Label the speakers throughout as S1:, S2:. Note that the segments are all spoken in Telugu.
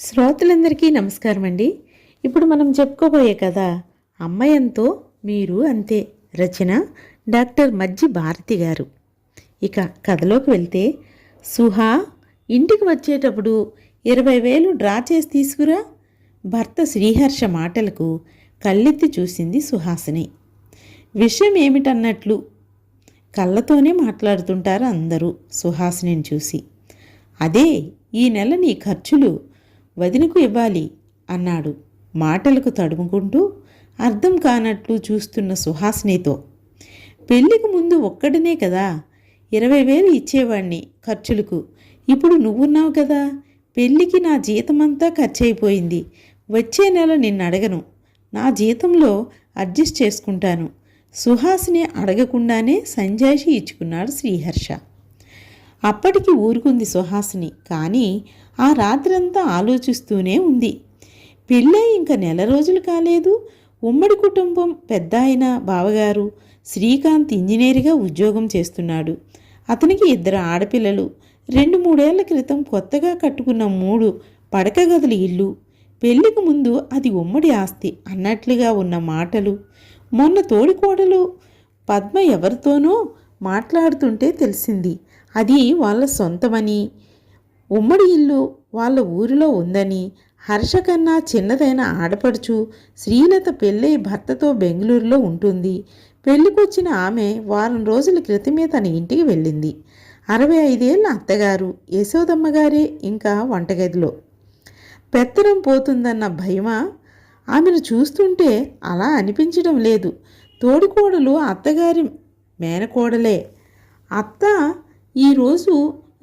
S1: శ్రోతలందరికీ నమస్కారం అండి. ఇప్పుడు మనం చెప్పుకోబోయే కథ అమ్మ ఎంతో మీరు అంతే. రచన డాక్టర్ మజ్జి భారతి గారు. ఇక కథలోకి వెళ్తే, సుహా ఇంటికి వచ్చేటప్పుడు 20,000 డ్రా చేసి తీసుకురా. భర్త శ్రీహర్ష మాటలకు కళ్ళెత్తి చూసింది సుహాసిని. విషయం ఏమిటన్నట్లు కళ్ళతోనే మాట్లాడుతుంటారు అందరూ సుహాసినిని చూసి. అదే, ఈ నెల నీ ఖర్చులు వదినకు ఇవ్వాలి అన్నాడు మాటలకు తడుముకుంటూ అర్థం కానట్లు చూస్తున్న సుహాసినితో. పెళ్ళికి ముందు ఒక్కడినే కదా 20,000 ఇచ్చేవాణ్ణి ఖర్చులకు. ఇప్పుడు నువ్వున్నావు కదా, పెళ్ళికి నా జీతమంతా ఖర్చయిపోయింది. వచ్చే నెల నిన్ను అడగను, నా జీతంలో అడ్జస్ట్ చేసుకుంటాను. సుహాసిని అడగకుండానే సంజాయిషి ఇచ్చుకున్నాడు శ్రీహర్ష. అప్పటికి ఊరుకుంది సుహాసిని. కానీ ఆ రాత్రంతా ఆలోచిస్తూనే ఉంది. పెళ్ళై ఇంకా నెల రోజులు కాలేదు. ఉమ్మడి కుటుంబం. పెద్ద ఆయన బావగారు శ్రీకాంత్ ఇంజనీర్గా ఉద్యోగం చేస్తున్నాడు. అతనికి 2 ఆడపిల్లలు. 2-3 ఏళ్ల క్రితం కొత్తగా కట్టుకున్న 3 పడక గదుల ఇల్లు. పెళ్లికి ముందు అది ఉమ్మడి ఆస్తి అన్నట్లుగా ఉన్న మాటలు మొన్న తోడికోడలు పద్మ ఎవరితోనో మాట్లాడుతుంటే తెలిసింది. అది వాళ్ళ సొంతమని, ఉమ్మడి ఇల్లు వాళ్ళ ఊరిలో ఉందని. హర్ష కన్నా చిన్నదైన ఆడపడుచు శ్రీలత పెళ్ళై భర్తతో బెంగళూరులో ఉంటుంది. పెళ్ళికొచ్చిన ఆమె వారం రోజుల క్రితమే తన ఇంటికి వెళ్ళింది. 65 ఏళ్ల అత్తగారు యశోదమ్మగారే ఇంకా వంటగదిలో. పెత్తనం పోతుందన్న భయమా? ఆమెను చూస్తుంటే అలా అనిపించడం లేదు. తోడికోడలు అత్తగారి మేనకోడలే. అత్త, ఈరోజు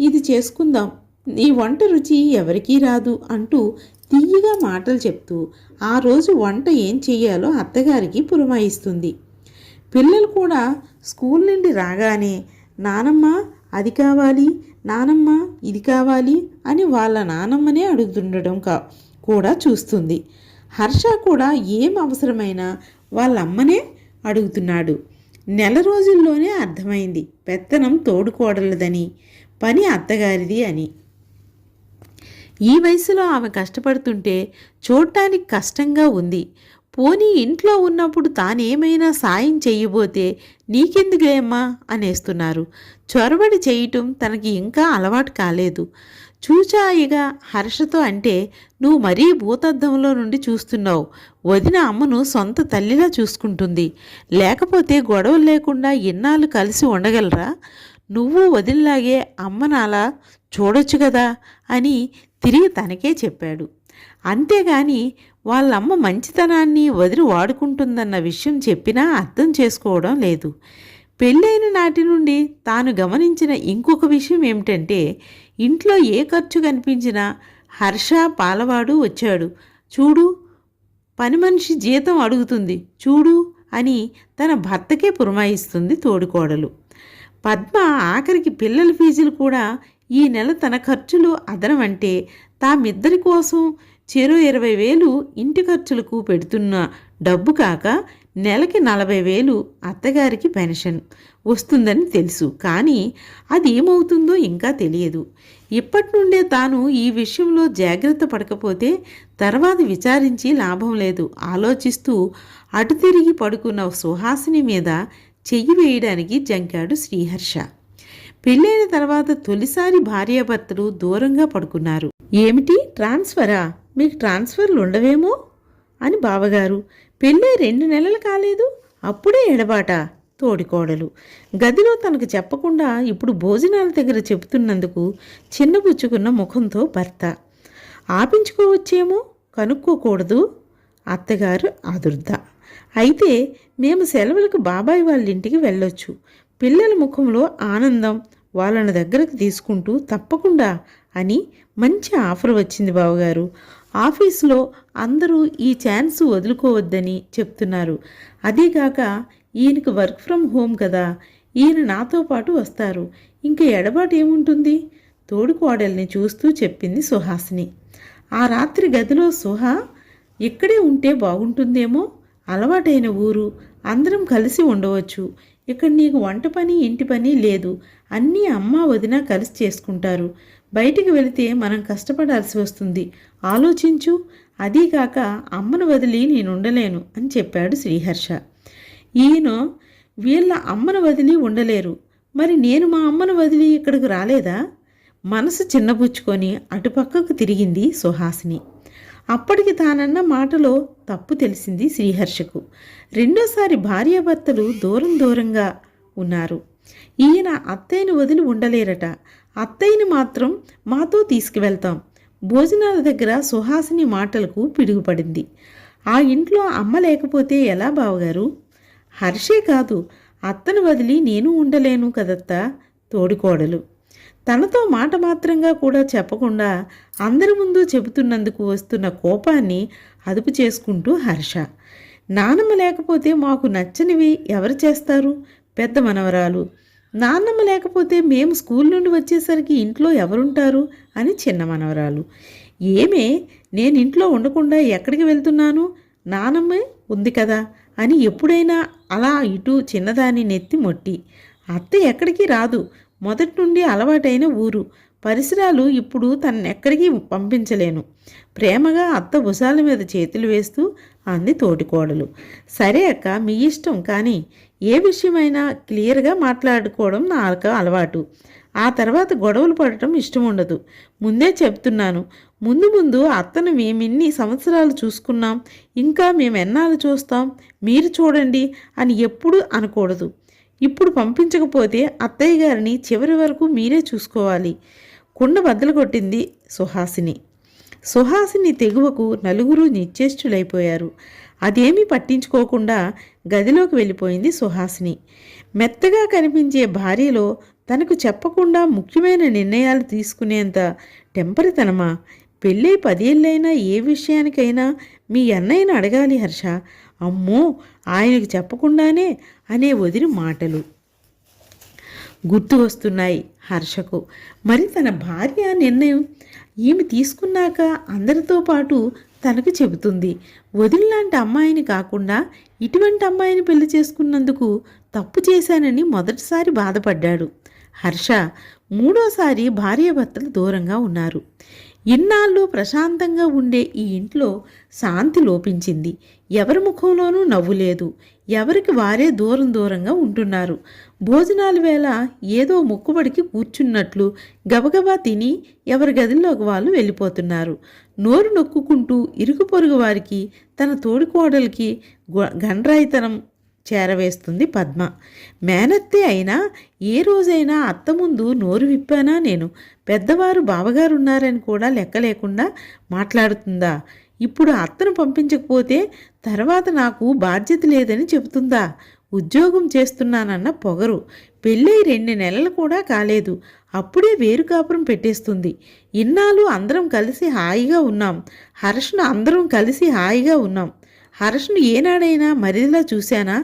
S1: ఇది చేసుకుందాం, నీ వంట రుచి ఎవరికీ రాదు అంటూ తీయగా మాటలు చెప్తూ ఆ రోజు వంట ఏం చెయ్యాలో అత్తగారికి పురమాయిస్తుంది. పిల్లలు కూడా స్కూల్ నుండి రాగానే నానమ్మ అది కావాలి, నానమ్మ ఇది కావాలి అని వాళ్ళ నానమ్మనే అడుగుతుండడం కూడా చూస్తుంది. హర్ష కూడా ఏం అవసరమైనా వాళ్ళమ్మనే అడుగుతున్నాడు. నెల రోజుల్లోనే అర్థమైంది పెత్తనం తోడుకోడలదని, పని అత్తగారిది అని. ఈ వయసులో ఆమె కష్టపడుతుంటే చూడటానికి కష్టంగా ఉంది. పోనీ ఇంట్లో ఉన్నప్పుడు తానేమైనా సాయం చెయ్యబోతే నీకెందుకులేమ్మా అనేస్తున్నారు. చొరబడి చేయటం తనకి ఇంకా అలవాటు కాలేదు. చూచాయిగా హర్షతో అంటే, నువ్వు మరీ భూతద్దంలో నుండి చూస్తున్నావు. వదిన అమ్మను సొంత తల్లిలా చూసుకుంటుంది. లేకపోతే గొడవలు లేకుండా ఇన్నాళ్ళు కలిసి ఉండగలరా? నువ్వు వదినలాగే అమ్మనాలా చూడొచ్చు కదా అని తిరిగి తనకే చెప్పాడు. అంతేగాని వాళ్ళమ్మ మంచితనాన్ని వదిలి వాడుకుంటుందన్న విషయం చెప్పినా అర్థం చేసుకోవడం లేదు. పెళ్ళైన నాటి నుండి తాను గమనించిన ఇంకొక విషయం ఏమిటంటే, ఇంట్లో ఏ ఖర్చు కనిపించినా హర్ష పాలవాడు వచ్చాడు చూడు, పని మనిషి జీతం అడుగుతుంది చూడు అని తన భర్తకే పురమాయిస్తుంది తోడికోడలు. పద్మ ఆఖరికి పిల్లల ఫీజులు కూడా ఈ నెల తన ఖర్చులు అదనమంటే తామిద్దరి కోసం చెరో 20,000 ఇంటి ఖర్చులకు పెడుతున్న డబ్బు కాక నెలకి 40,000 అత్తగారికి పెన్షన్ వస్తుందని తెలుసు. కానీ అది ఏమవుతుందో ఇంకా తెలియదు. ఇప్పటి నుండే తాను ఈ విషయంలో జాగ్రత్త పడకపోతే తర్వాత విచారించి లాభం లేదు ఆలోచిస్తూ అటు తిరిగి పడుకున్న సుహాసిని మీద చెయ్యి వేయడానికి జంకాడు శ్రీహర్ష. పెళ్ళైన తర్వాత తొలిసారి భార్యాభర్తలు దూరంగా పడుకున్నారు. ఏమిటి ట్రాన్స్ఫరా? మీకు ట్రాన్స్ఫర్లు ఉండవేమో అని బావగారు. పెళ్ళై 2 నెలలు కాలేదు, అప్పుడే ఎడబాట. తోడికోడలు గదిలో తనకు చెప్పకుండా ఇప్పుడు భోజనాల దగ్గర చెబుతున్నందుకు చిన్నబుచ్చుకున్న ముఖంతో భర్త. ఆపించుకోవచ్చేమో, కనుక్కోకూడదు. అత్తగారు ఆదుర్ద. అయితే మేము సెలవులకు బాబాయ్ వాళ్ళ ఇంటికి వెళ్ళొచ్చు. పిల్లల ముఖంలో ఆనందం వాళ్ళని దగ్గరకు తీసుకుంటూ తప్పకుండా అని మంచి ఆఫర్ వచ్చింది బావగారు. ఆఫీసులో అందరూ ఈ ఛాన్స్ వదులుకోవద్దని చెప్తున్నారు. అదేగాక ఈయనకు వర్క్ ఫ్రమ్ హోమ్ కదా, ఈయన నాతో పాటు వస్తారు. ఇంకా ఎడబాటు ఏముంటుంది? తోడుకోడల్ని చూస్తూ చెప్పింది సుహాసిని. ఆ రాత్రి గదిలో సుహా ఇక్కడే ఉంటే బాగుంటుందేమో, అలవాటైన ఊరు, అందరం కలిసి ఉండవచ్చు. ఇక్కడ నీకు వంట పని ఇంటి పని లేదు, అన్నీ అమ్మ వదిన కలిసి చేసుకుంటారు. బయటికి వెళితే మనం కష్టపడాల్సి వస్తుంది. ఆలోచించు. అదీకాక అమ్మను వదిలి నేనుండలేను అని చెప్పాడు శ్రీహర్ష. ఈయన వీళ్ళ అమ్మను వదిలి ఉండలేరు, మరి నేను మా అమ్మను వదిలి ఇక్కడికి రాలేదా? మనసు చిన్నబుచ్చుకొని అటుపక్కకు తిరిగింది సుహాసిని. అప్పటికి తానన్న మాటలో తప్పు తెలిసింది శ్రీహర్షకు. రెండోసారి భార్యాభర్తలు దూరం దూరంగా ఉన్నారు. ఈయన అత్తయ్యను వదిలి ఉండలేరట. అత్తయ్యని మాత్రం మాతో తీసుకువెళ్తాం. భోజనాల దగ్గర సుహాసిని మాటలకు పిడుగుపడింది. ఆ ఇంట్లో అమ్మ లేకపోతే ఎలా బావగారు? హర్షే కాదు, అత్తను వదిలి నేను ఉండలేను కదత్తా తోడికోడలు. తనతో మాట మాత్రంగా కూడా చెప్పకుండా అందరి ముందు చెబుతున్నందుకు వస్తున్న కోపాన్ని అదుపు చేసుకుంటూ హర్ష, నానమ్మ లేకపోతే మాకు నచ్చనివి ఎవరు చేస్తారు? పెద్ద మనవరాలు. నాన్నమ్మ లేకపోతే మేము స్కూల్ నుండి వచ్చేసరికి ఇంట్లో ఎవరుంటారు అని చిన్న మనవరాలు. ఏమే, నేను ఇంట్లో ఉండకుండా ఎక్కడికి వెళ్తున్నాను? నానమ్మే ఉంది కదా అని ఎప్పుడైనా అలా ఇటు చిన్నదాని నెత్తి మొట్టి. అత్త ఎక్కడికి రాదు, మొదటి నుండి అలవాటైన ఊరు. పరిసరాలు ఇప్పుడు తన్నెక్కడికి పంపించలేను. ప్రేమగా అత్త భుజాల మీద చేతులు వేస్తూ అంది తోటికోడలు. సరే అక్క, మీ ఇష్టం, కానీ ఏ విషయమైనా క్లియర్గా మాట్లాడుకోవడం నాకు అలవాటు. ఆ తర్వాత గొడవలు పడటం ఇష్టం ఉండదు. ముందే చెప్తున్నాను. ముందు ముందు అత్తను మేమిన్ని సంవత్సరాలు చూసుకున్నాం, ఇంకా మేమెన్నాళ్ళు చూస్తాం, మీరు చూడండి అని ఎప్పుడు అనకూడదు. ఇప్పుడు పంపించకపోతే అత్తయ్య గారిని చివరి వరకు మీరే చూసుకోవాలి. కుండ బద్దలు కొట్టింది సుహాసిని. సుహాసిని తెగువకు నలుగురు నిశ్చేష్టులైపోయారు. అదేమీ పట్టించుకోకుండా గదిలోకి వెళ్ళిపోయింది సుహాసిని. మెత్తగా కనిపించే భార్యలో తనకు చెప్పకుండా ముఖ్యమైన నిర్ణయాలు తీసుకునేంత టెంపరితనమా? పెళ్ళై 10 ఏళ్ళైనా ఏ విషయానికైనా మీ అన్నయ్యను అడగాలి హర్ష. అమ్మో, ఆయనకు చెప్పకుండానే అనే వదిలి మాటలు గుర్తు వస్తున్నాయి హర్షకు. మరి తన భార్య నిర్ణయం ఈమె తీసుకున్నాక అందరితో పాటు తనకు చెబుతుంది. వదిలిలాంటి అమ్మాయిని కాకుండా ఇటువంటి అమ్మాయిని పెళ్లి చేసుకున్నందుకు తప్పు చేశానని మొదటిసారి బాధపడ్డాడు హర్ష. మూడోసారి భార్యాభర్తలు దూరంగా ఉన్నారు. ఇన్నాళ్ళు ప్రశాంతంగా ఉండే ఈ ఇంట్లో శాంతి లోపించింది. ఎవరి ముఖంలోనూ నవ్వు లేదు. ఎవరికి వారే దూరం దూరంగా ఉంటున్నారు. భోజనాల వేళ ఏదో మొక్కుబడికి కూర్చున్నట్లు గబగబా తిని ఎవరి గదిలోకి వాళ్ళు వెళ్ళిపోతున్నారు. నోరు నొక్కుకుంటూ ఇరుగు పొరుగు వారికి, తన తోడికోడలికి గండ్రాయితనం చేరవేస్తుంది పద్మ. మేనత్తే అయినా ఏ రోజైనా అత్త ముందు నోరు విప్పానా నేను? పెద్దవారు బావగారున్నారని కూడా లెక్క లేకుండా మాట్లాడుతుందా? ఇప్పుడు అత్తను పంపించకపోతే తర్వాత నాకు బాధ్యత లేదని చెబుతుందా? ఉద్యోగం చేస్తున్నానన్న పొగరు. పెళ్ళై 2 నెలలు కూడా కాలేదు, అప్పుడే వేరు కాపురం పెట్టేస్తుంది. ఇన్నాళ్ళు అందరం కలిసి హాయిగా ఉన్నాం. హర్షను అందరం కలిసి హాయిగా ఉన్నాం. హర్షను ఏనాడైనా మరిదిలా చూశానా?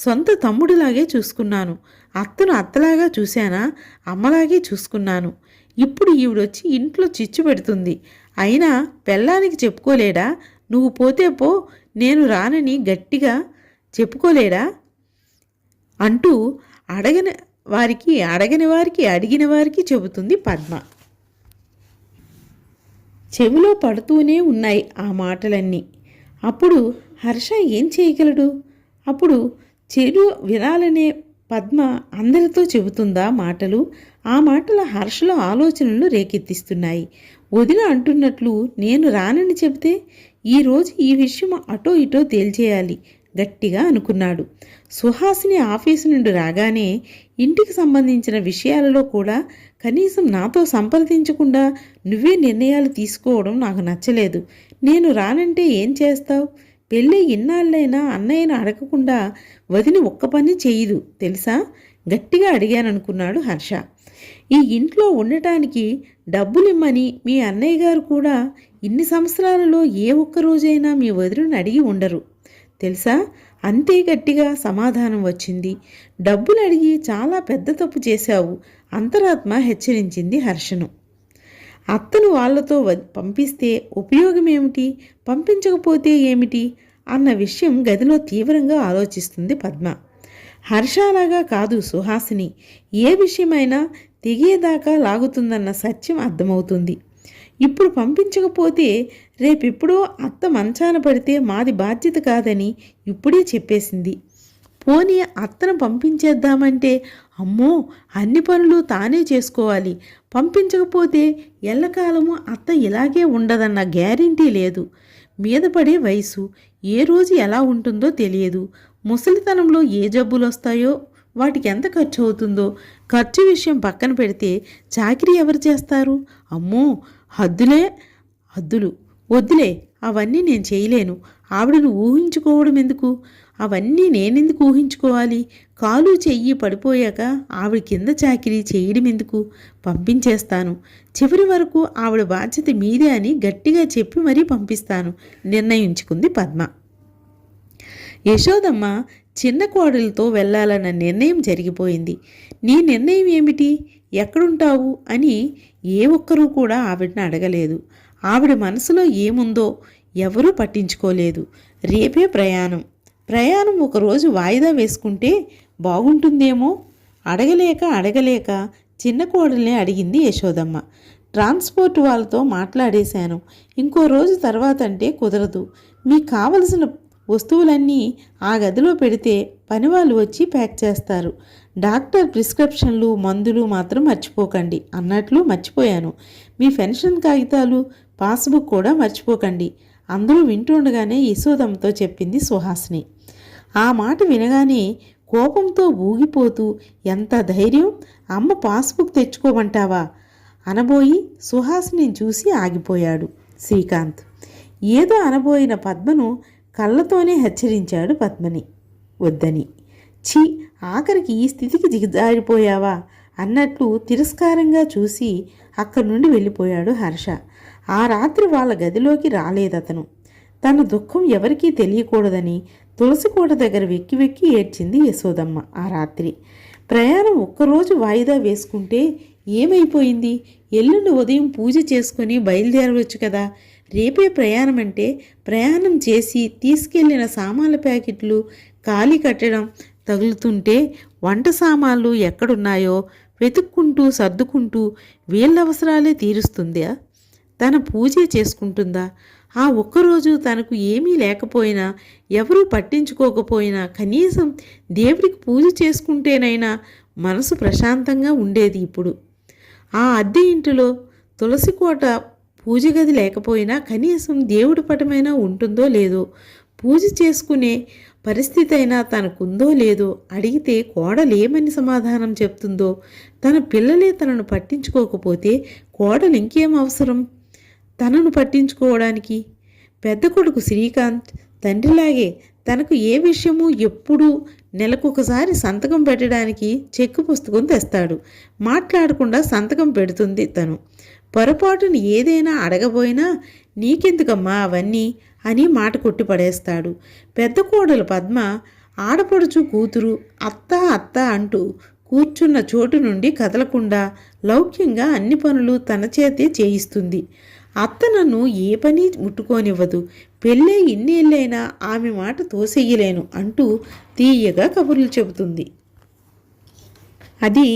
S1: సొంత తమ్ముడిలాగే చూసుకున్నాను. అత్తను అత్తలాగా చూశానా? అమ్మలాగే చూసుకున్నాను. ఇప్పుడు ఈవిడొచ్చి ఇంట్లో చిచ్చు పెడుతుంది. అయినా పెళ్ళానికి చెప్పుకోలేడా? నువ్వు పోతే పో, నేను రానని గట్టిగా చెప్పుకోలేడా అంటూ అడగని వారికి అడిగిన వారికి చెబుతుంది పద్మ. చెవిలో పడుతూనే ఉన్నాయి ఆ మాటలన్నీ. అప్పుడు హర్ష ఏం చేయగలడు? అప్పుడు చెడు వినాలనే పద్మ అందరితో చెబుతుందా మాటలు? ఆ మాటల హర్షలో ఆలోచనలు రేకెత్తిస్తున్నాయి. వదిన అంటున్నట్లు నేను రానని చెబితే ఈరోజు ఈ విషయం అటో ఇటో తేల్చేయాలి గట్టిగా అనుకున్నాడు. సుహాసిని ఆఫీసు నుండి రాగానే ఇంటికి సంబంధించిన విషయాలలో కూడా కనీసం నాతో సంప్రదించకుండా నువ్వే నిర్ణయాలు తీసుకోవడం నాకు నచ్చలేదు. నేను రానంటే ఏం చేస్తావు? పెళ్ళి ఇన్నాళ్ళైనా అన్నయ్యను అడగకుండా వదిలి ఒక్క పని చేయదు తెలుసా? గట్టిగా అడిగాననుకున్నాడు హర్ష. ఈ ఇంట్లో ఉండటానికి డబ్బులిమ్మని మీ అన్నయ్య గారు కూడా ఇన్ని సంవత్సరాలలో ఏ ఒక్కరోజైనా మీ వదిలిని అడిగి ఉండరు తెలుసా? అంతే గట్టిగా సమాధానం వచ్చింది. డబ్బులు అడిగి చాలా పెద్ద తప్పు చేశావు, అంతరాత్మ హెచ్చరించింది హర్షను. అత్తను వాళ్లతో పంపిస్తే ఉపయోగమేమిటి, పంపించకపోతే ఏమిటి అన్న విషయం గదిలో తీవ్రంగా ఆలోచిస్తుంది పద్మ. హర్షలాగా కాదు సుహాసిని. ఏ విషయమైనా తెగేదాకా లాగుతుందన్న సత్యం అర్థమవుతుంది. ఇప్పుడు పంపించకపోతే రేపెప్పుడో అత్త మంచాన పడితే మాది బాధ్యత కాదని ఇప్పుడే చెప్పేసింది. పోనీ అత్తను పంపించేద్దామంటే అమ్మో అన్ని పనులు తానే చేసుకోవాలి, పంపించకపోతే ఎల్లకాలము అత్త ఇలాగే ఉండదన్న గ్యారెంటీ లేదు. మీద పడే వయసు ఏ రోజు ఎలా ఉంటుందో తెలియదు. ముసలితనంలో ఏ జబ్బులు వస్తాయో, వాటికి ఎంత ఖర్చు అవుతుందో. ఖర్చు విషయం పక్కన పెడితే చాకిరీ ఎవరు చేస్తారు? అమ్మో హద్దులు వద్దులే, అవన్నీ నేను చేయలేను. ఆవిడను ఊహించుకోవడం ఎందుకు? అవన్నీ నేనెందుకు ఊహించుకోవాలి? కాలు చెయ్యి పడిపోయాక ఆవిడ కింద చాకిరీ చేయడం ఎందుకు? పంపించేస్తాను. చివరి వరకు ఆవిడ బాధ్యత మీదే అని గట్టిగా చెప్పి మరీ పంపిస్తాను నిర్ణయించుకుంది పద్మ. యశోదమ్మ చిన్న కోడలతో వెళ్ళాలన్న నిర్ణయం జరిగిపోయింది. నీ నిర్ణయం ఏమిటి, ఎక్కడుంటావు అని ఏ ఒక్కరూ కూడా ఆవిడని అడగలేదు. ఆవిడ మనసులో ఏముందో ఎవరూ పట్టించుకోలేదు. రేపే ప్రయాణం ఒకరోజు వాయిదా వేసుకుంటే బాగుంటుందేమో. అడగలేక చిన్న కోడల్ని అడిగింది యశోదమ్మ. ట్రాన్స్పోర్ట్ వాళ్ళతో మాట్లాడేశాను, ఇంకో రోజు తర్వాత అంటే కుదరదు. మీకు కావలసిన వస్తువులన్నీ ఆ గదిలో పెడితే పనివాళ్ళు వచ్చి ప్యాక్ చేస్తారు. డాక్టర్ ప్రిస్క్రిప్షన్లు మందులు మాత్రం మర్చిపోకండి అన్నట్లు మర్చిపోయాను. మీ పెన్షన్ కాగితాలు పాస్బుక్ కూడా మర్చిపోకండి. అందరూ వింటుండగానే యశోదమ్మతో చెప్పింది సుహాసిని. ఆ మాట వినగానే కోపంతో ఊగిపోతూ, ఎంత ధైర్యం, అమ్మ పాస్బుక్ తెచ్చుకోమంటావా అనబోయి సుహాసిని చూసి ఆగిపోయాడు శ్రీకాంత్. ఏదో అనబోయిన పద్మను కళ్ళతోనే హెచ్చరించాడు పద్మని వద్దని. ఛీ, ఆఖరికి ఈ స్థితికి దిగజారిపోయావా అన్నట్లు తిరస్కారంగా చూసి అక్కడి నుండి వెళ్ళిపోయాడు హర్ష. ఆ రాత్రి వాళ్ళ గదిలోకి రాలేదతను. తన దుఃఖం ఎవరికీ తెలియకూడదని తులసికోట దగ్గర వెక్కి ఏడ్చింది యశోదమ్మ. ఆ రాత్రి ప్రయాణం ఒక్కరోజు వాయిదా వేసుకుంటే ఏమైపోయింది? ఎల్లుండి ఉదయం పూజ చేసుకుని బయలుదేరవచ్చు కదా. రేపే ప్రయాణం అంటే ప్రయాణం చేసి తీసుకెళ్లిన సామాన్ల ప్యాకెట్లు ఖాళీ కట్టడం తగులుతుంటే వంట సామాన్లు ఎక్కడున్నాయో వెతుక్కుంటూ సర్దుకుంటూ వీళ్ళ అవసరాలే తీరుస్తుందా? తన పూజే చేసుకుంటుందా? ఆ ఒక్కరోజు తనకు ఏమీ లేకపోయినా, ఎవరూ పట్టించుకోకపోయినా కనీసం దేవుడికి పూజ చేసుకుంటేనైనా మనసు ప్రశాంతంగా ఉండేది. ఇప్పుడు ఆ అద్దె ఇంటిలో తులసికోట పూజ గది లేకపోయినా కనీసం దేవుడి పటమైనా ఉంటుందో లేదో, పూజ చేసుకునే పరిస్థితి అయినా తనకుందో లేదో, అడిగితే కోడలేమని సమాధానం చెప్తుందో. తన పిల్లలే తనను పట్టించుకోకపోతే కోడలు ఇంకేం అవసరం తనను పట్టించుకోవడానికి? పెద్ద కొడుకు శ్రీకాంత్ తండ్రిలాగే తనకు ఏ విషయమూ ఎప్పుడూ నెలకొకసారి సంతకం పెట్టడానికి చెక్కు పుస్తకం తెస్తాడు. మాట్లాడకుండా సంతకం పెడుతుంది తను. పొరపాటును ఏదైనా అడగబోయినా నీకెందుకమ్మా అవన్నీ అని మాట కొట్టి పడేస్తాడు. పెద్ద కోడలు పద్మ ఆడపడుచు కూతురు అత్త అంటూ కూర్చున్న చోటు నుండి కదలకుండా లౌక్యంగా అన్ని పనులు తన చేతే చేయిస్తుంది. అత్త నన్ను ఏ పని ముట్టుకోనివ్వదు, పెళ్ళే ఇన్నేళ్ళైనా ఆమె మాట తోసెయ్యలేను అంటూ తీయగా కబుర్లు చెబుతుంది. అది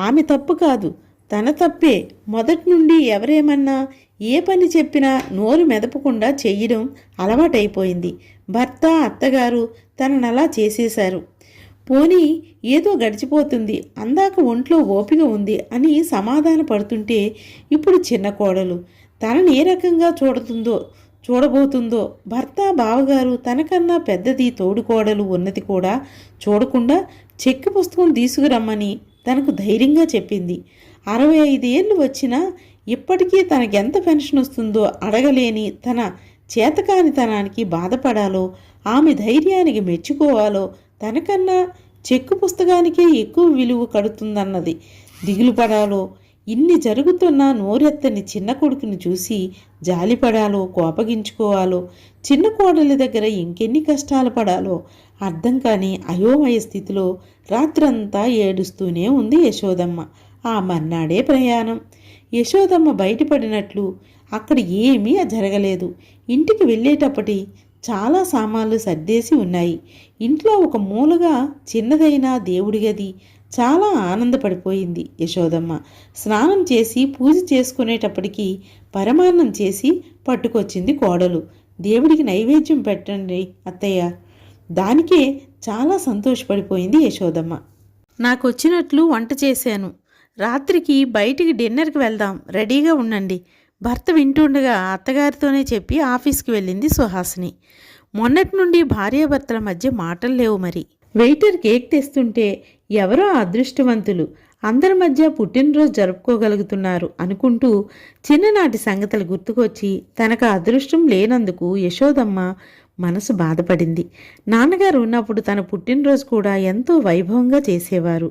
S1: ఆమె తప్పు కాదు, తన తప్పే. మొదటి నుండి ఎవరేమన్నా ఏ పని చెప్పినా నోరు మెదపకుండా చెయ్యడం అలవాటైపోయింది. భర్త అత్తగారు తననలా చేసేశారు. పోనీ ఏదో గడిచిపోతుంది, అందాక ఒంట్లో ఓపిక ఉంది అని సమాధాన పడుతుంటే ఇప్పుడు చిన్న కోడలు తనని ఏ రకంగా చూడబోతుందో. భర్త బావగారు తనకన్నా పెద్దది తోడుకోడలు ఉన్నది కూడా చూడకుండా చెక్కు పుస్తకం తీసుకురమ్మని తనకు ధైర్యంగా చెప్పింది. 65 ఏళ్ళు వచ్చినా ఇప్పటికీ తనకెంత పెన్షన్ వస్తుందో అడగలేని తన చేతకానితనానికి బాధపడాలో, ఆమె ధైర్యానికి మెచ్చుకోవాలో, తనకన్నా చెక్కు పుస్తకానికే ఎక్కువ విలువ కడుతుందన్నది దిగులు పడాలో, ఇన్ని జరుగుతున్నా నోరెత్తని చిన్న కొడుకుని చూసి జాలిపడాలో, కోపగించుకోవాలో, చిన్న కోడలి దగ్గర ఇంకెన్ని కష్టాలు పడాలో అర్థం కాని అయోమయ స్థితిలో రాత్రంతా ఏడుస్తూనే ఉంది యశోదమ్మ. ఆ మర్నాడే ప్రయాణం. యశోదమ్మ బయటపడినట్లు అక్కడ ఏమీ జరగలేదు. ఇంటికి వెళ్ళేటప్పటి చాలా సామాన్లు సర్దేసి ఉన్నాయి. ఇంట్లో ఒక మూలగా చిన్నదైన దేవుడి గది, చాలా ఆనందపడిపోయింది యశోదమ్మ. స్నానం చేసి పూజ చేసుకునేటప్పటికీ పరమాన్నం చేసి పట్టుకొచ్చింది కోడలు. దేవుడికి నైవేద్యం పెట్టండి అత్తయ్య. దానికే చాలా సంతోషపడిపోయింది యశోదమ్మ. నాకొచ్చినట్లు వంట చేశాను. రాత్రికి బయటికి డిన్నర్కి వెళ్దాం, రెడీగా ఉండండి. భర్త వింటుండగా అత్తగారితోనే చెప్పి ఆఫీస్కి వెళ్ళింది సుహాసిని. మొన్నటి నుండి భార్యాభర్తల మధ్య మాటలు లేవు. మరి వెయిటర్ కేక్ తెస్తుంటే ఎవరో అదృష్టవంతులు అందరి మధ్య పుట్టినరోజు జరుపుకోగలుగుతున్నారు అనుకుంటూ చిన్ననాటి సంగతులు గుర్తుకొచ్చి తనకు అదృష్టం లేనందుకు యశోదమ్మ మనసు బాధపడింది. నాన్నగారు ఉన్నప్పుడు తన పుట్టినరోజు కూడా ఎంతో వైభవంగా చేసేవారు.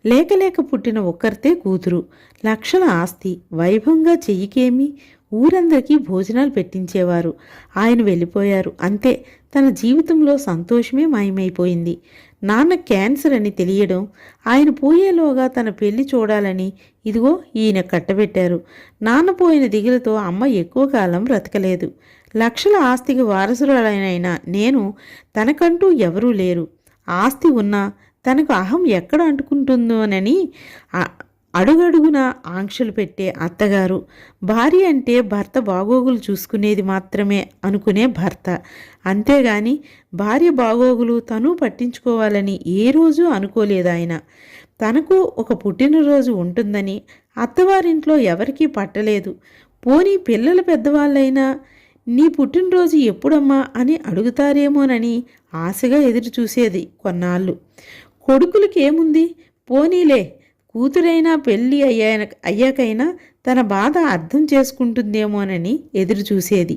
S1: లేక పుట్టిన ఒక్కరితే కూతురు, లక్షల ఆస్తి, వైభవంగా చెయ్యికేమి ఊరందరికీ భోజనాలు పెట్టించేవారు. ఆయన వెళ్ళిపోయారు, అంతే. తన జీవితంలో సంతోషమే మాయమైపోయింది. నాన్న క్యాన్సర్ అని తెలియడం, ఆయన పోయేలోగా తన పెళ్లి చూడాలని ఇదిగో ఈయన కట్టబెట్టారు. నాన్న పోయిన దిగులతో అమ్మ ఎక్కువ కాలం బ్రతకలేదు. లక్షల ఆస్తికి వారసురాలైన నేను తనకంటూ ఎవరూ లేరు. ఆస్తి ఉన్నా తనకు అహం ఎక్కడ అంటుకుంటుందోనని అడుగడుగున ఆంక్షలు పెట్టే అత్తగారు, భార్య అంటే భర్త బాగోగులు చూసుకునేది మాత్రమే అనుకునే భర్త. అంతేగాని భార్య బాగోగులు తను పట్టించుకోవాలని ఏ రోజు అనుకోలేదు ఆయన. తనకు ఒక పుట్టినరోజు ఉంటుందని అత్తవారింట్లో ఎవరికీ పట్టలేదు. పోనీ పిల్లలు పెద్దవాళ్ళైనా నీ పుట్టినరోజు ఎప్పుడమ్మా అని అడుగుతారేమోనని ఆశగా ఎదురు చూసేది కొన్నాళ్ళు. కొడుకులకేముంది, పోనీలే కూతురైనా పెళ్ళి అయ్యాకైనా తన బాధ అర్థం చేసుకుంటుందేమోనని ఎదురు చూసేది.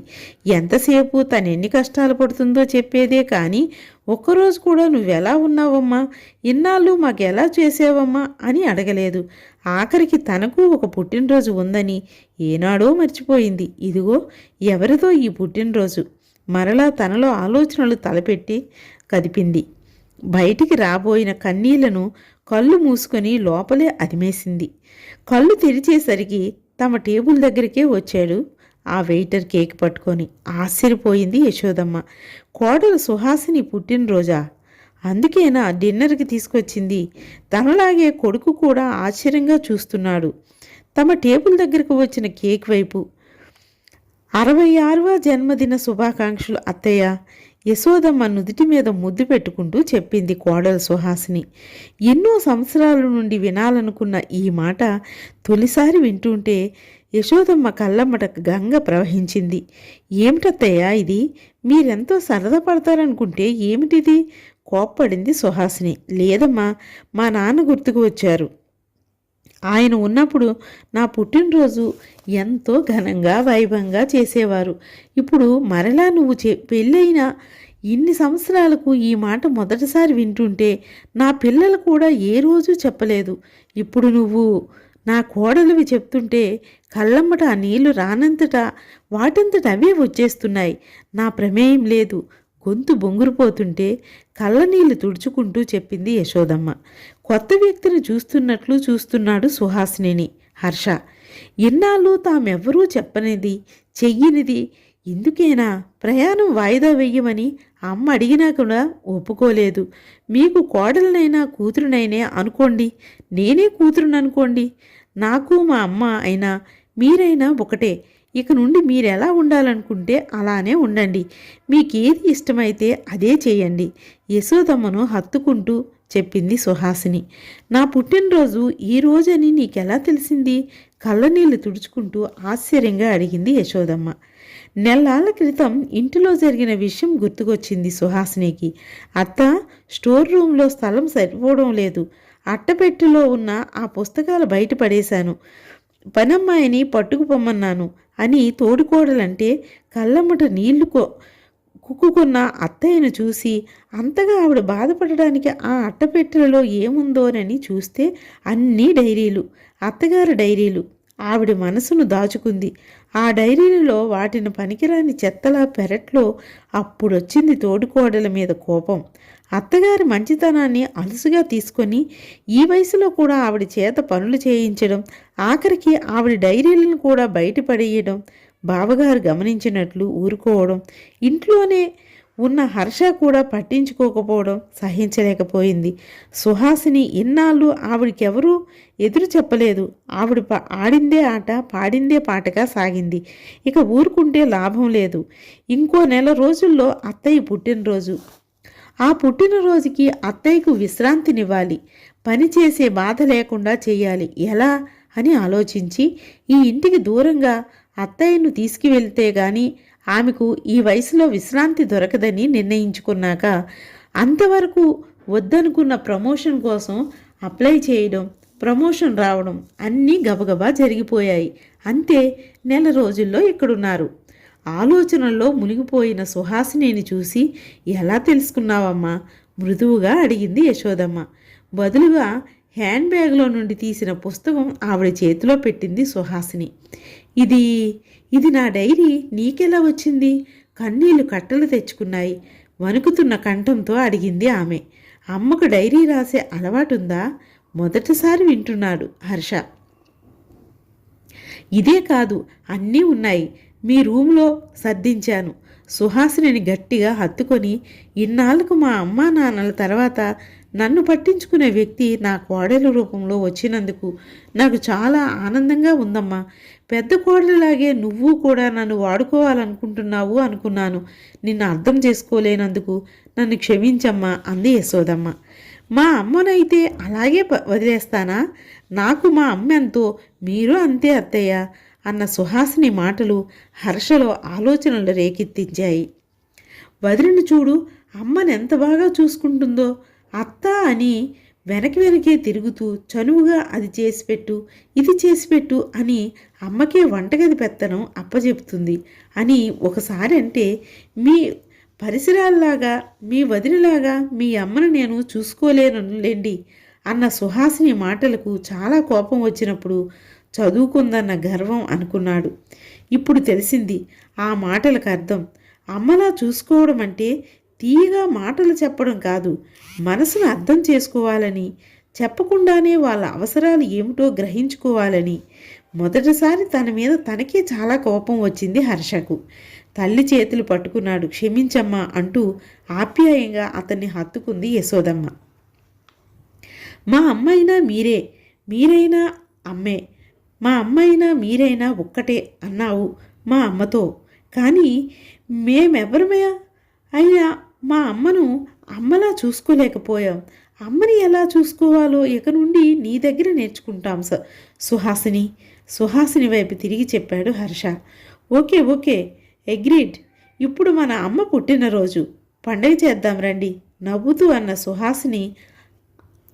S1: ఎంతసేపు తను ఎన్ని కష్టాలు పడుతుందో చెప్పేదే కానీ ఒక్కరోజు కూడా నువ్వెలా ఉన్నావమ్మా, ఇన్నాళ్ళు మాకెలా చేసావమ్మా అని అడగలేదు. ఆఖరికి తనకు ఒక పుట్టినరోజు ఉందని ఏనాడో మర్చిపోయింది. ఇదిగో ఎవరితో ఈ పుట్టినరోజు, మరలా తనలో ఆలోచనలు తలపెట్టి కదిపింది. బయటికి రాబోయిన కన్నీళ్లను కళ్ళు మూసుకొని లోపలే అదిమేసింది. కళ్ళు తెరిచేసరికి తమ టేబుల్ దగ్గరికే వచ్చాడు ఆ వెయిటర్ కేక్ పట్టుకొని. ఆశ్చర్యపోయింది యశోదమ్మ. కోడలు సుహాసిని పుట్టినరోజా? అందుకేనా డిన్నర్కి తీసుకొచ్చింది? తనలాగే కొడుకు కూడా ఆశ్చర్యంగా చూస్తున్నాడు తమ టేబుల్ దగ్గరకు వచ్చిన కేక్ వైపు. 66వ జన్మదిన శుభాకాంక్షలు అత్తయ్య, యశోదమ్మ నుదుటి మీద ముద్దు పెట్టుకుంటూ చెప్పింది కోడలు సుహాసిని. ఎన్నో సంవత్సరాల నుండి వినాలనుకున్న ఈ మాట తొలిసారి వింటుంటే యశోదమ్మ కళ్ళమ్మట గంగ ప్రవహించింది. ఏమిటత్తయ్యా ఇది? మీరెంతో సరదా పడతారనుకుంటే ఏమిటిది? కోప్పడింది సుహాసిని. లేదమ్మా, మా నాన్న గుర్తుకు వచ్చారు. ఆయన ఉన్నప్పుడు నా పుట్టినరోజు ఎంతో ఘనంగా వైభవంగా చేసేవారు. ఇప్పుడు మరలా నువ్వు పెళ్ళైన ఇన్ని సంవత్సరాలకు ఈ మాట మొదటిసారి వింటుంటే నా పిల్లలు కూడా ఏ రోజు చెప్పలేదు. ఇప్పుడు నువ్వు నా కోడలివి చెప్తుంటే కళ్ళమ్మట ఆ నీళ్లు రానంతటా వాటంతట అవే వచ్చేస్తున్నాయి. నా ప్రమేయం లేదు. గొంతు బొంగురుపోతుంటే కళ్ళనీళ్లు తుడుచుకుంటూ చెప్పింది యశోదమ్మ. కొత్త వ్యక్తిని చూస్తున్నట్లు చూస్తున్నాడు సుహాసినిని హర్ష. ఇన్నాళ్ళు తామెవ్వరూ చెప్పనిది చెయ్యనిది ఇందుకేనా ప్రయాణం వాయిదా వెయ్యమని అమ్మ అడిగినా కూడా ఒప్పుకోలేదు. మీకు కోడలనైనా కూతురునైనా అనుకోండి, నేనే కూతురుననుకోండి, నాకు మా అమ్మ అయినా మీరైనా ఒకటే. ఇక నుండి మీరెలా ఉండాలనుకుంటే అలానే ఉండండి. మీకేది ఇష్టమైతే అదే చేయండి. యశోదమ్మను హత్తుకుంటూ చెప్పింది సుహాసిని. నా పుట్టినరోజు ఈ రోజని నీకెలా తెలిసింది? కళ్ళనీళ్లు తుడుచుకుంటూ ఆశ్చర్యంగా అడిగింది యశోదమ్మ. నెలల క్రితం ఇంటిలో జరిగిన విషయం గుర్తుకొచ్చింది సుహాసినికి. అత్త, స్టోర్ రూమ్లో స్థలం సరిపోవడం లేదు. అట్టపెట్టెలో ఉన్న ఆ పుస్తకాలు బయట పడేశాను. పనమ్మాయిని పట్టుకుపోమన్నాను అని తోడుకోడలంటే కళ్ళమ్మట నీళ్లు కుక్కుకున్న అత్తయ్యను చూసి అంతగా ఆవిడ బాధపడడానికి ఆ అట్టపెట్టెలలో ఏముందోనని చూస్తే అన్నీ డైరీలు, అత్తగారి డైరీలు. ఆవిడ మనసును దాచుకుంది. ఆ డైరీలలో వాటిని పనికిరాని చెత్తలా పెరట్లో అప్పుడొచ్చింది తోడుకోడల మీద కోపం. అత్తగారి మంచితనాన్ని అలుసుగా తీసుకొని ఈ వయసులో కూడా ఆవిడ చేత పనులు చేయించడం, ఆఖరికి ఆవిడ డైరీలను కూడా బయటపడేయడం బావగారు గమనించినట్లు ఊరుకోవడం, ఇంట్లోనే ఉన్న హర్ష కూడా పట్టించుకోకపోవడం సహించలేకపోయింది. సుహాసిని ఇన్నాళ్ళు ఆవిడికెవరూ ఎదురు చెప్పలేదు. ఆవిడ ఆడిందే ఆట, పాడిందే పాటగా సాగింది. ఇక ఊరుకుంటే లాభం లేదు. ఇంకో నెల రోజుల్లో అత్తయ్య పుట్టినరోజు. ఆ పుట్టినరోజుకి అత్తయ్యకు విశ్రాంతినివ్వాలి. పని చేసే బాధ లేకుండా చేయాలి. ఎలా అని ఆలోచించి ఈ ఇంటికి దూరంగా అత్తయ్యను తీసుకువెళ్తే గాని ఆమెకు ఈ వయసులో విశ్రాంతి దొరకదని నిర్ణయించుకున్నాక అంతవరకు వద్దనుకున్న ప్రమోషన్ కోసం అప్లై చేయడం, ప్రమోషన్ రావడం అన్నీ గబగబా జరిగిపోయాయి. అంతే, నెల రోజుల్లో ఇక్కడున్నారు. ఆలోచనల్లో మునిగిపోయిన సుహాసినిని చూసి ఎలా తెలుసుకున్నావమ్మా? మృదువుగా అడిగింది యశోదమ్మ. బదులుగా హ్యాండ్ బ్యాగ్లో నుండి తీసిన పుస్తకం ఆవిడ చేతిలో పెట్టింది సుహాసిని. ఇది నా డైరీ నీకెలా వచ్చింది? కన్నీళ్లు కట్టలు తెచ్చుకున్నాయి. వణుకుతున్న కంఠంతో అడిగింది ఆమె. అమ్మకు డైరీ రాసే అలవాటుందా? మొదటిసారి వింటున్నాడు హర్ష. ఇదే కాదు, అన్నీ ఉన్నాయి. మీ రూమ్లో సర్దించాను. సుహాసినిని గట్టిగా హత్తుకొని, ఇన్నాళ్లకు మా అమ్మా నాన్నల తర్వాత నన్ను పట్టించుకునే వ్యక్తి నా కోడలి రూపంలో వచ్చినందుకు నాకు చాలా ఆనందంగా ఉందమ్మా. పెద్ద కోడలిలాగే నువ్వు కూడా నన్ను వాడుకోవాలనుకుంటున్నావు అనుకున్నాను. నిన్ను అర్థం చేసుకోలేనందుకు నన్ను క్షమించమ్మా అంది యశోదమ్మ. మా అమ్మనైతే అలాగే వదిలేస్తానా? నాకు మా అమ్మ ఎంతో, మీరు అంతే అత్తయ్య అన్న సుహాసిని మాటలు హర్షలో ఆలోచనలు రేకెత్తించాయి. వదిలిని చూడు, అమ్మని ఎంత బాగా చూసుకుంటుందో. అత్త అని వెనకే తిరుగుతూ చనువుగా అది చేసిపెట్టు, ఇది చేసిపెట్టు అని అమ్మకే వంటగది పెత్తనం అప్పచెప్తుంది అని ఒకసారి అంటే, మీ పరిసరాల్లాగా, మీ వదినలాగా మీ అమ్మను నేను చూసుకోలేనులేండి అన్న సుహాసిని మాటలకు చాలా కోపం వచ్చినప్పుడు చదువుకుందన్న గర్వం అనుకున్నాడు. ఇప్పుడు తెలిసింది ఆ మాటలకు అర్థం. అమ్మలా చూసుకోవడం అంటే తీయగా మాటలు చెప్పడం కాదు, మనసును అర్థం చేసుకోవాలని, చెప్పకుండానే వాళ్ళ అవసరాలు ఏమిటో గ్రహించుకోవాలని. మొదటిసారి తన మీద తనకే చాలా కోపం వచ్చింది హర్షకు. తల్లి చేతులు పట్టుకున్నాడు. క్షమించమ్మా అంటూ ఆప్యాయంగా అతన్ని హత్తుకుంది యశోదమ్మ. మా అమ్మైనా మీరే, మీరైనా అమ్మే. మా అమ్మైనా మీరైనా ఒక్కటే అన్నావు మా అమ్మతో. కానీ మేమెవరమే అయినా మా అమ్మను అమ్మలా చూసుకోలేకపోయాం. అమ్మని ఎలా చూసుకోవాలో ఇక నుండి నీ దగ్గర నేర్చుకుంటాం సుహాసిని వైపు తిరిగి చెప్పాడు హర్ష. Okay agreed. ఇప్పుడు మన అమ్మ పుట్టినరోజు, పండగ చేద్దాం రండి నవ్వుతూ అన్న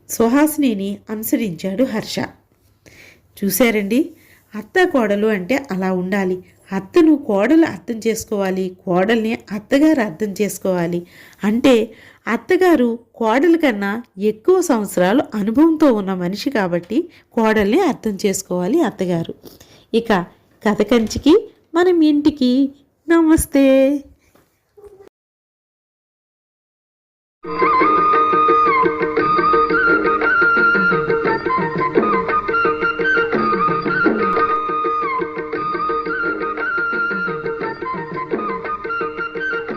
S1: సుహాసినిని అనుసరించాడు హర్ష. చూశారండి, అత్త కోడలు అంటే అలా ఉండాలి. అత్తను కోడలు అర్థం చేసుకోవాలి, కోడల్ని అత్తగారు అర్థం చేసుకోవాలి. అంటే అత్తగారు కోడల కన్నా ఎక్కువ సంవత్సరాలు అనుభవంతో ఉన్న మనిషి కాబట్టి కోడల్ని అర్థం చేసుకోవాలి అత్తగారు. ఇక కథ కంచికి మనం ఇంటికి. నమస్తే.